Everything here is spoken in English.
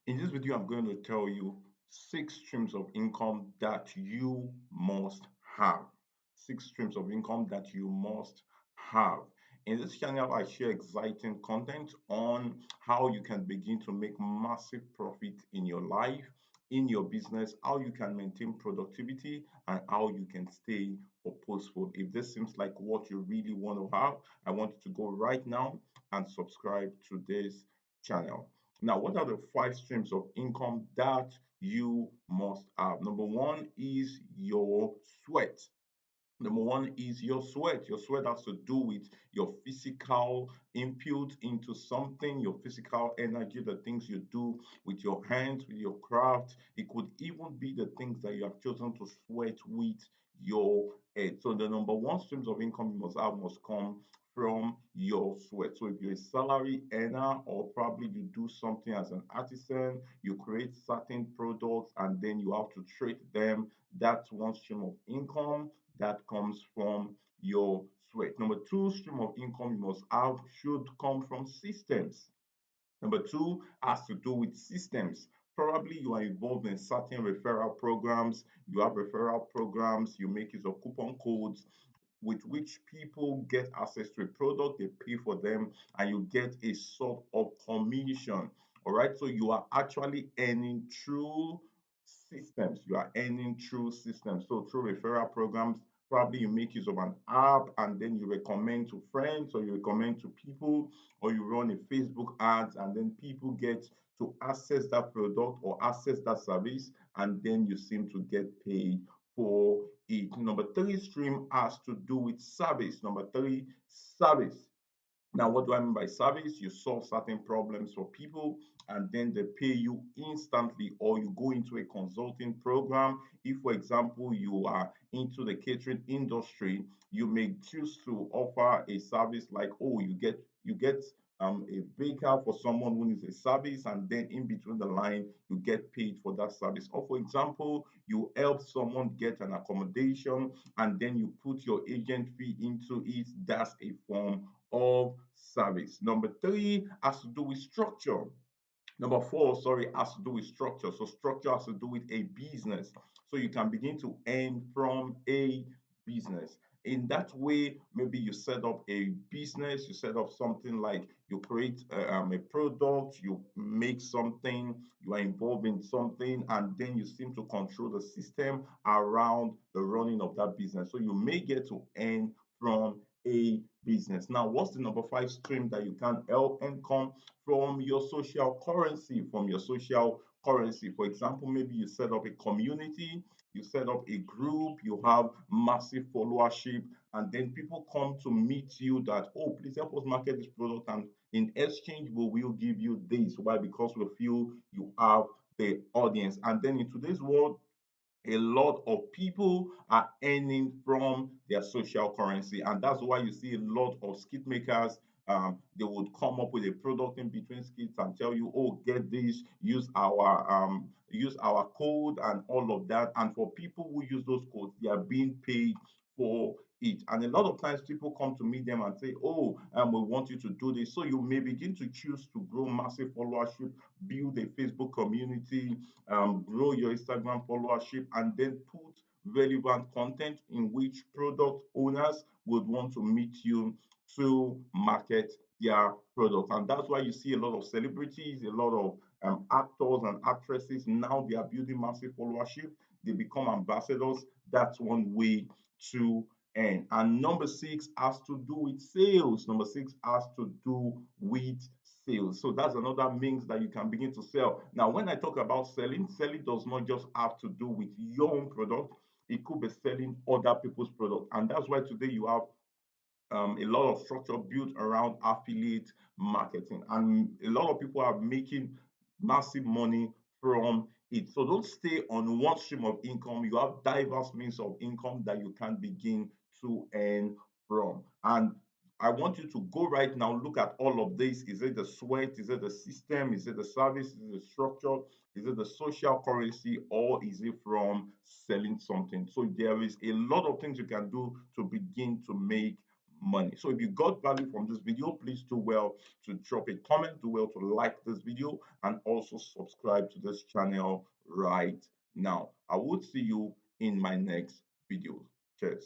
In this video, I'm going to tell you 6 streams of income that you must have. 6 streams of income that you must have. In this channel, I share exciting content on how you can begin to make massive profit in your life, in your business, how you can maintain productivity, and how you can stay purposeful. If this seems like what you really want to have, I want you to go right now and subscribe to this channel. Now, what are the 5 streams of income that you must have? Number one is your sweat. Number one is your sweat. Your sweat has to do with your physical input into something, your physical energy, the things you do with your hands, with your craft. It could even be the things that you have chosen to sweat with your head. So the number one streams of income you must have must come from your sweat. So if you're a salary earner or probably you do something as an artisan, you create certain products and then you have to trade them. That's one stream of income that comes from your sweat. Number two stream of income you must have should come from systems. Number two has to do with systems. Probably you are involved in certain referral programs. You have referral programs, you make use of coupon codes with which people get access to a product, they pay for them, and you get a sort of commission. All right, so you are actually earning through systems. You are earning through systems. So through referral programs, probably you make use of an app and then you recommend to friends or you recommend to people or you run a Facebook ads and then people get to access that product or access that service and then you seem to get paid for it. Number three stream has to do with service. Number three, service. Now, what do I mean by service? You solve certain problems for people and then they pay you instantly, or you go into a consulting program. If, for example, you are into the catering industry, you may choose to offer a service like, oh, you get a baker for someone who needs a service, and then in between the line, you get paid for that service. Or, for example, you help someone get an accommodation, and then you put your agent fee into it. That's a form of service. Number three has to do with structure. Number four, sorry, has to do with structure. So structure has to do with a business. So you can begin to earn from a business. In that way, maybe you set up a business, you set up something like you create a product, you make something, you are involved in something, and then you seem to control the system around the running of that business. So you may get to earn from a business. Now, what's the number five stream that you can help income from your social currency? From your social currency, for example, maybe you set up a community, you set up a group, you have massive followership, and then people come to meet you that, oh, please help us market this product, and in exchange we will give you this. Why? Because we feel you have the audience. And then in today's world, a lot of people are earning from their social currency, and that's why you see a lot of skit makers. They would come up with a product in between skits and tell you, "Oh, get this, use our code and all of that." And for people who use those codes, they are being paid for it. And a lot of times, people come to meet them and say, "Oh, we want you to do this." So you may begin to choose to grow massive followership, build a Facebook community, grow your Instagram followership, and then put relevant content in which product owners would want to meet you to market their product. And that's why you see a lot of celebrities, a lot of actors and actresses now they are building massive followership. They become ambassadors. That's one way to earn. And number six has to do with sales. Number six has to do with sales. So that's another means that you can begin to sell. Now, when I talk about selling, selling does not just have to do with your own product. It could be selling other people's product. And that's why today you have a lot of structure built around affiliate marketing. And a lot of people are making massive money from it. So don't stay on one stream of income. You have diverse means of income that you can begin to earn from. And I want you to go right now, look at all of this. Is it the sweat? Is it the system? Is it the service? Is it the structure? Is it the social currency? Or is it from selling something? So there is a lot of things you can do to begin to make money. So if you got value from this video, please do well to drop a comment, do well to like this video, and also subscribe to this channel right now. I will see you in my next video. Cheers.